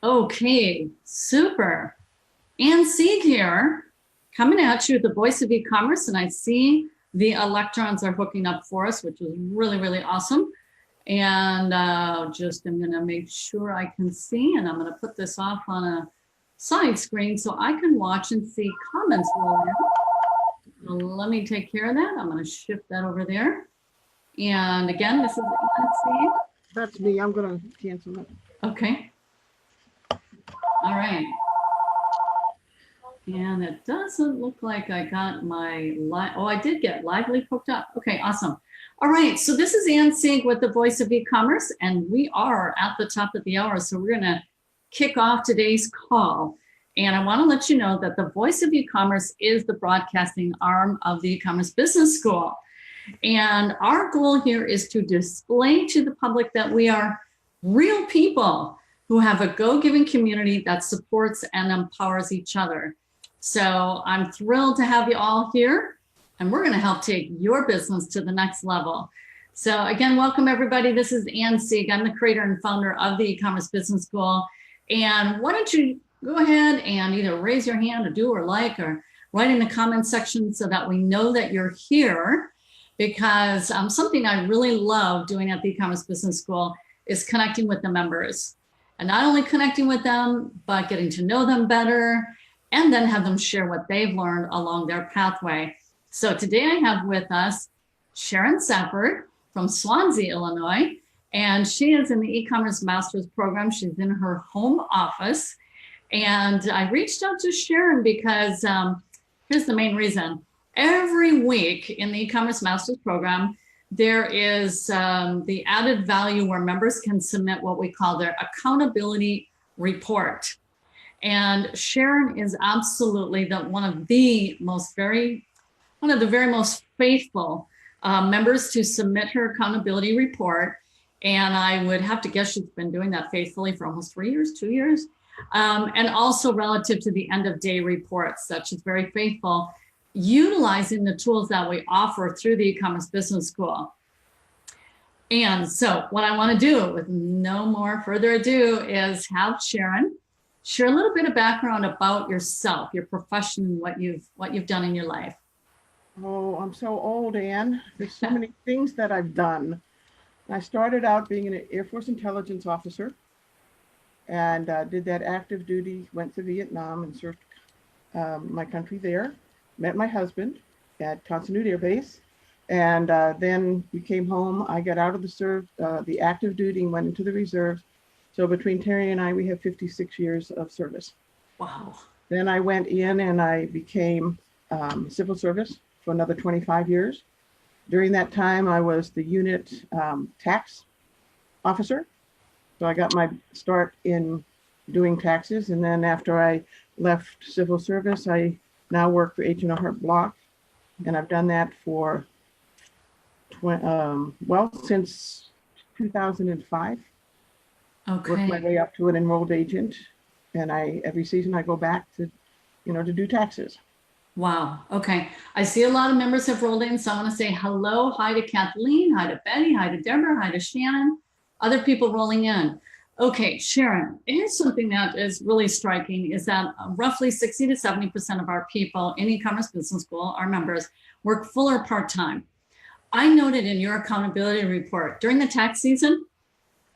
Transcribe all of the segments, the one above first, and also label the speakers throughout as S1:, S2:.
S1: Okay, super. Ann Sieg here, coming at you, the voice of e-commerce, and I see the electrons are hooking up for us, which is really, really awesome. And I'm gonna make sure I can see, and I'm gonna put this off on a side screen so I can watch and see comments roll in. So let me take care of that. I'm gonna shift that over there. And again, this is Ann Sieg.
S2: That's me. I'm going to cancel it.
S1: Okay. All right. And it doesn't look like I got my I did get lively hooked up. Okay, awesome. All right, so this is Ann Sieg with the Voice of E-commerce, and we are at the top of the hour, so we're gonna kick off today's call. And I wanna let you know that the Voice of E-commerce is the broadcasting arm of the E-commerce Business School. And our goal here is to display to the public that we are real people who have a go-giving community that supports and empowers each other. So I'm thrilled to have you all here, and we're going to help take your business to the next level. So again, welcome everybody. This is Ann Sieg. I'm the creator and founder of the E-commerce Business School. And why don't you go ahead and either raise your hand or do or like or write in the comment section so that we know that you're here, because something I really love doing at the E-commerce Business School is connecting with the members. And not only connecting with them, but getting to know them better, and then have them share what they've learned along their pathway. So today I have with us Sharon Safford from Swansea, Illinois, and she is in the e-commerce master's program. She's in her home office. And I reached out to Sharon because here's the main reason. Every week in the e-commerce master's program, there is the added value where members can submit what we call their accountability report. And Sharon is absolutely one of the very most faithful members to submit her accountability report. And I would have to guess she's been doing that faithfully for almost 3 years, 2 years. And also relative to the end of day reports, that she's very faithful, utilizing the tools that we offer through the E-commerce Business School. And so what I want to do with no more further ado is have Sharon share a little bit of background about yourself, your profession, what you've done in your life.
S2: Oh, I'm so old, Ann. There's so many things that I've done. I started out being an Air Force intelligence officer and did that active duty, went to Vietnam and served my country there. Met my husband at Continuity Air Base, and then we came home. I got out of the active duty and went into the reserves. So between Terry and I, we have 56 years of service.
S1: Wow.
S2: Then I went in and I became civil service for another 25 years. During that time, I was the unit tax officer. So I got my start in doing taxes. And then after I left civil service, I now work for H&R Block, and I've done that for since 2005.
S1: Okay.
S2: Worked my way up to an enrolled agent, and every season I go back to do taxes.
S1: Wow. Okay. I see a lot of members have rolled in, so I want to say hello, hi to Kathleen, hi to Betty, hi to Deborah, hi to Shannon, other people rolling in. Okay, Sharon, here's something that is really striking is that roughly 60 to 70% of our people in E-commerce Business School, our members, work full or part-time. I noted in your accountability report during the tax season,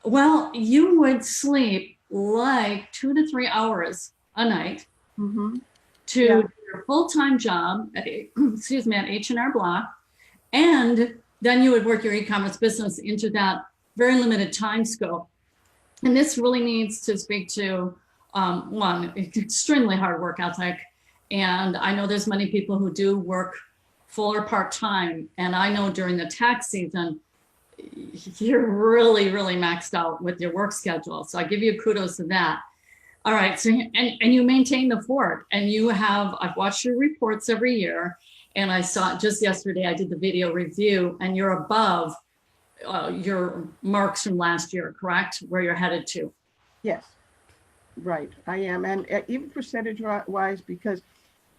S1: well, you would sleep like 2 to 3 hours a night to your full-time job at H&R Block, and then you would work your e-commerce business into that very limited time scope. And this really needs to speak to, one, extremely hard work ethic. And I know there's many people who do work full or part-time. And I know during the tax season, you're really, really maxed out with your work schedule. So I give you kudos to that. All right, so and you maintain the fort, and I've watched your reports every year, and I saw just yesterday, I did the video review, and you're above your marks from last year, correct? Where you're headed to.
S2: Yes, right, I am. And even percentage wise, because,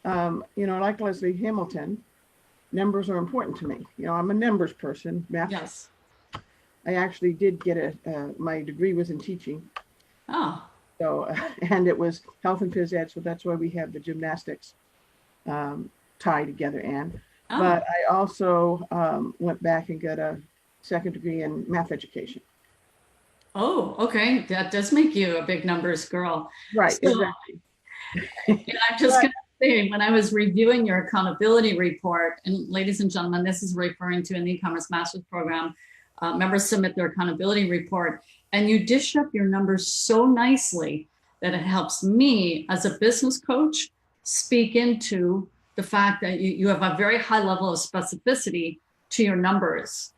S2: like Leslie Hamilton, numbers are important to me. I'm a numbers person. Math.
S1: Yes.
S2: I actually did get my degree was in teaching.
S1: Oh.
S2: So, and it was health and phys ed, so that's why we have the gymnastics tie together, Anne.
S1: Oh,
S2: But I also went back and got a second degree in math education.
S1: oh, okay. That does make you a big numbers girl.
S2: Right,
S1: So,
S2: exactly.
S1: and I'm just
S2: But
S1: going to say, when I was reviewing your accountability report, and ladies and gentlemen, this is referring to an e-commerce master's program. Members submit their accountability report, and you dish up your numbers so nicely that it helps me as a business coach speak into the fact that you have a very high level of specificity to your numbers.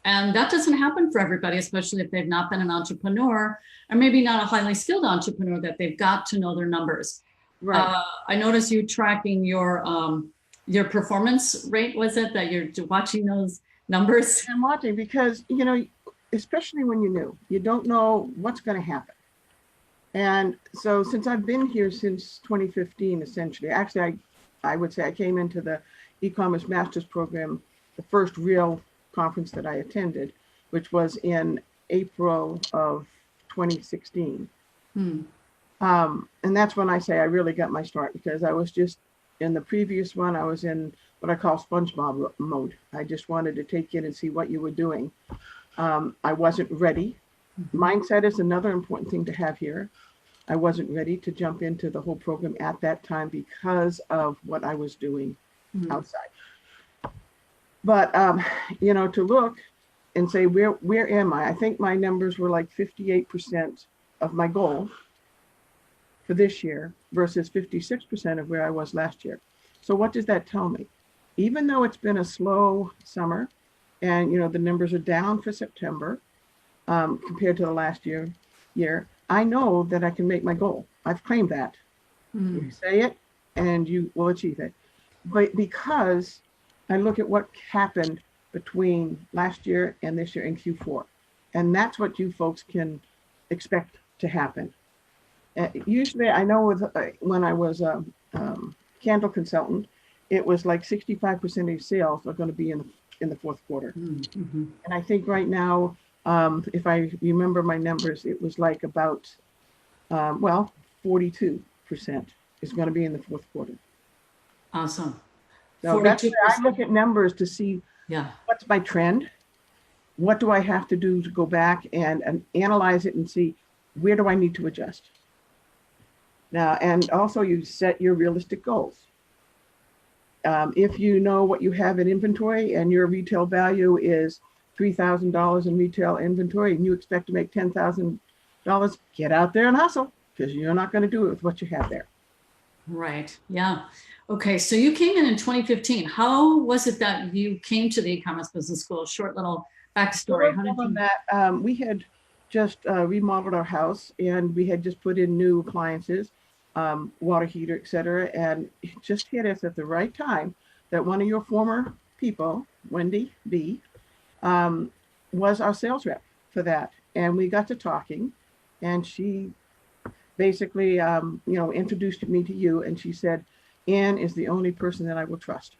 S1: And that doesn't happen for everybody, especially if they've not been an entrepreneur or maybe not a highly skilled entrepreneur, that they've got to know their numbers.
S2: right,
S1: I noticed you tracking your performance rate. Was it that you're watching those numbers?
S2: I'm watching because, you know, especially when you're new, you don't know what's going to happen. And so since I've been here since 2015, essentially, actually, I would say I came into the e-commerce master's program, the first real conference that I attended, which was in April of 2016.
S1: Hmm.
S2: And that's when I say I really got my start, because I was just in the previous one, I was in what I call SpongeBob mode. I just wanted to take in and see what you were doing. I wasn't ready. Mindset is another important thing to have here. I wasn't ready to jump into the whole program at that time because of what I was doing outside. But, you know, to look and say, where am I? I think my numbers were like 58% of my goal for this year versus 56% of where I was last year. So what does that tell me? Even though it's been a slow summer and, you know, the numbers are down for September compared to the last year, I know that I can make my goal. I've claimed that. You say it and you will achieve it. But because I look at what happened between last year and this year in Q4, and that's what you folks can expect to happen. Usually, I know with when I was a candle consultant, it was like 65% of your sales are going to be in the fourth quarter.
S1: Mm-hmm.
S2: And I think right now, if I remember my numbers, it was like about 42% is going to be in the fourth quarter.
S1: Awesome.
S2: So that's where I look at numbers to see what's my trend, what do I have to do to go back and analyze it and see where do I need to adjust. Now, and also you set your realistic goals. If you know what you have in inventory and your retail value is $3,000 in retail inventory and you expect to make $10,000, get out there and hustle, because you're not going to do it with what you have there.
S1: Right. Yeah. Okay. So you came in 2015. How was it that you came to the e-commerce business school? Short little backstory. How did you...
S2: that, we had just remodeled our house and we had just put in new appliances, water heater, etc. And it just hit us at the right time that one of your former people, Wendy B, was our sales rep for that. And we got to talking and she basically, you know, introduced me to you. And she said, Ann is the only person that I will trust.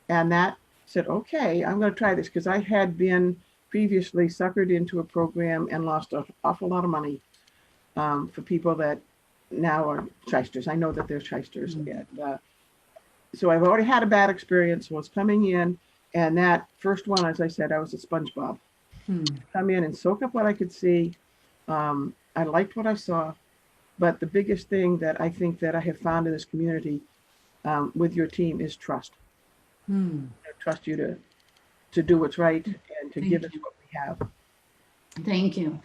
S2: And that said, okay, I'm going to try this, because I had been previously suckered into a program and lost an awful lot of money for people that now are shysters. I know that they're shysters. And, so I've already had a bad experience, was coming in, and that first one, as I said, I was a SpongeBob. Come in and soak up what I could see. I liked what I saw, but the biggest thing that I think that I have found in this community with your team is trust. I trust you to do what's right and to give us what we have.
S1: Thank you.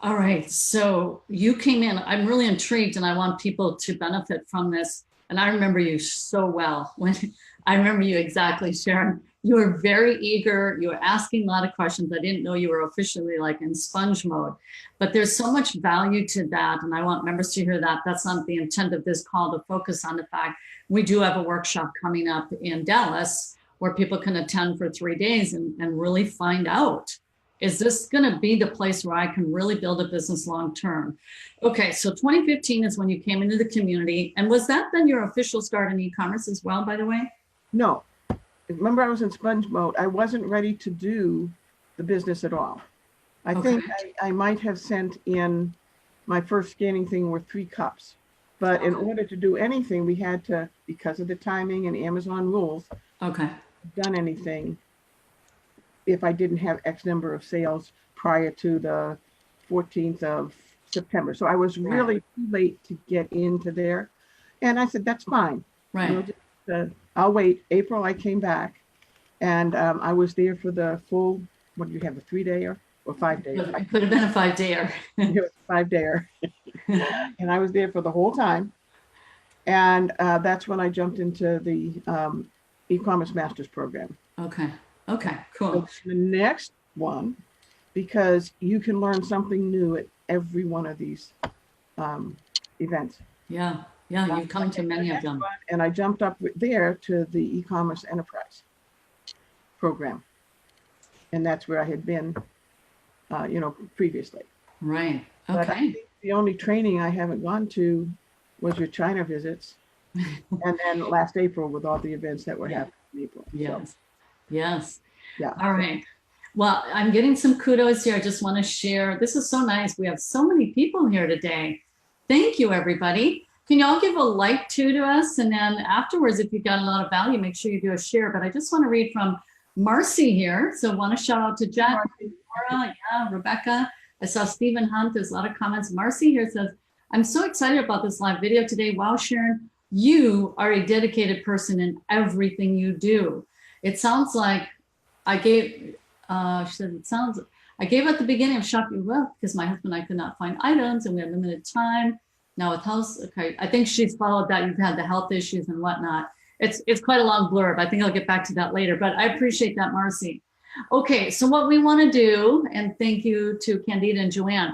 S1: All right. So you came in, I'm really intrigued and I want people to benefit from this. And I remember you so well. I remember you exactly, Sharon. You were very eager. You were asking a lot of questions. I didn't know you were officially like in sponge mode, but there's so much value to that. And I want members to hear that. That's not the intent of this call, to focus on the fact we do have a workshop coming up in Dallas where people can attend for 3 days and really find out, is this going to be the place where I can really build a business long term? Okay, so 2015 is when you came into the community. And was that then your official start in e-commerce as well, by the way?
S2: No. Remember, I was in sponge mode. I wasn't ready to do the business at all. I think I might have sent in my first scanning thing were 3 cups. But in
S1: Okay.
S2: order to do anything, we had to, because of the timing and Amazon rules,
S1: Okay.
S2: done anything if I didn't have X number of sales prior to the 14th of September. So I was
S1: Right.
S2: really too late to get into there. And I said, that's fine. We'll
S1: Right.
S2: just, I'll wait. April, I came back and I was there for the full, what do you have, a 3-dayer or 5-dayer?
S1: It could have been a 5-dayer.
S2: It was a 5-dayer. And I was there for the whole time. And that's when I jumped into the e-commerce master's program.
S1: Okay. Okay.
S2: So
S1: Cool.
S2: the next one, because you can learn something new at every one of these um, events.
S1: Yeah. Yeah. You've come to many of them.
S2: And I jumped up there to the e-commerce enterprise program. And that's where I had been, previously.
S1: Right.
S2: But I
S1: Okay.
S2: think the only training I haven't gone to was your China visits. And then last April with all the events that were
S1: Yeah.
S2: happening in April.
S1: Yes.
S2: So,
S1: Yes.
S2: yeah.
S1: All right. Well, I'm getting some kudos here. I just want to share. This is so nice. We have so many people here today. Thank you, everybody. Can you all give a like too to us? And then afterwards, if you got a lot of value, make sure you do a share. But I just want to read from Marcy here. So I want to shout out to Jack, Laura, yeah, Rebecca. I saw Stephen Hunt. There's a lot of comments. Marcy here says, I'm so excited about this live video today. Wow, Sharon, you are a dedicated person in everything you do. It sounds like I gave, she said, it sounds, I gave at the beginning of Shopping Well because my husband and I could not find items and we had limited time. Now with house, okay, I think she's followed that. You've had the health issues and whatnot. It's quite a long blurb. I think I'll get back to that later, but I appreciate that, Marcy. Okay, so what we want to do, and thank you to Candida and Joanne,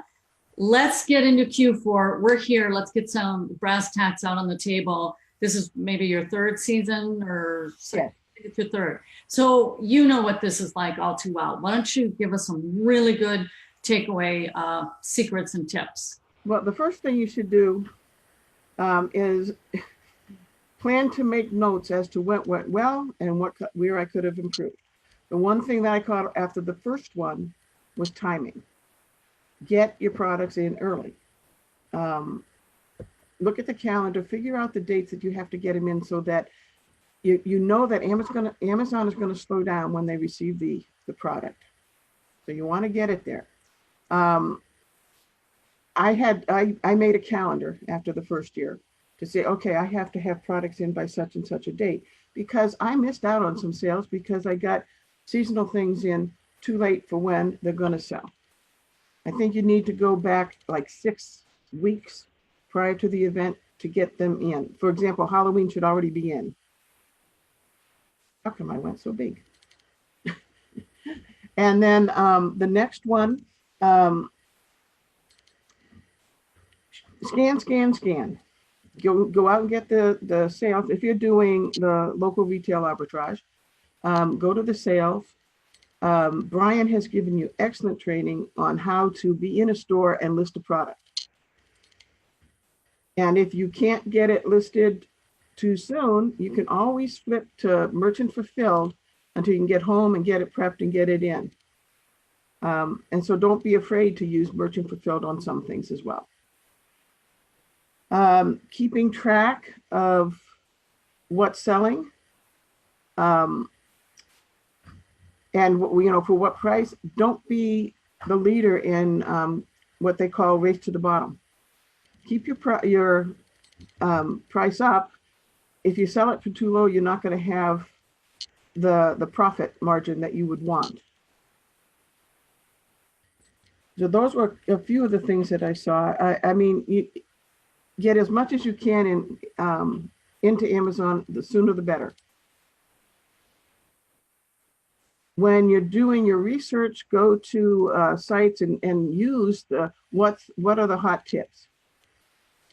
S1: let's get into Q4. We're here. Let's get some brass tacks out on the table. This is maybe your third season or
S2: Yes.
S1: it's your third. So you know what this is like all too well. Why don't you give us some really good takeaway secrets and tips?
S2: Well, the first thing you should do is plan to make notes as to what went well and where I could have improved. The one thing that I caught after the first one was timing. Get your products in early. Look at the calendar, figure out the dates that you have to get them in so that you know that Amazon is going to slow down when they receive the product. So you want to get it there. I made a calendar after the first year to say, okay, I have to have products in by such and such a date, because I missed out on some sales because I got seasonal things in too late for when they're going to sell. I think you need to go back like 6 weeks prior to the event to get them in. For example, Halloween should already be in. How come I went so big? And then the next one, scan. Go out and get the sales. If you're doing the local retail arbitrage, go to the sales. Brian has given you excellent training on how to be in a store and list a product. And if you can't get it listed too soon, you can always flip to merchant fulfilled until you can get home and get it prepped and get it in. And so don't be afraid to use merchant fulfilled on some things as well. Keeping track of what's selling, and for what price. Don't be the leader in what they call race to the bottom. Keep your price up. If you sell it for too low, you're not going to have the profit margin that you would want. So those were a few of the things that I saw. I mean, you get as much as you can into Amazon. The sooner the better. When you're doing your research, go to sites and use what are the hot tips.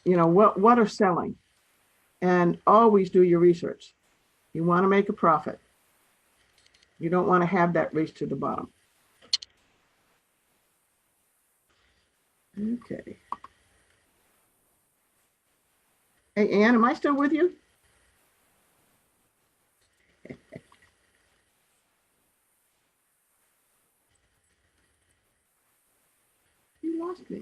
S2: What are selling, and always do your research. You want to make a profit. You don't want to have that race to the bottom. Okay. Hey, Ann, am I still with you? You lost me.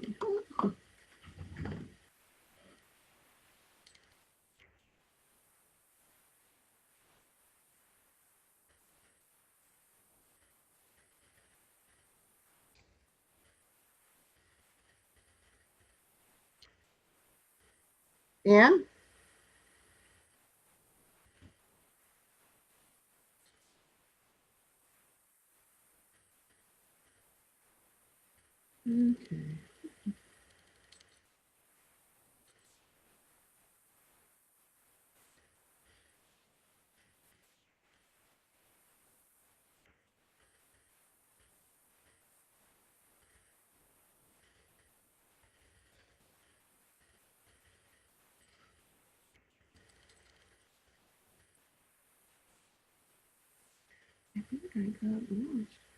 S2: Anne? Okay. I think I got lost.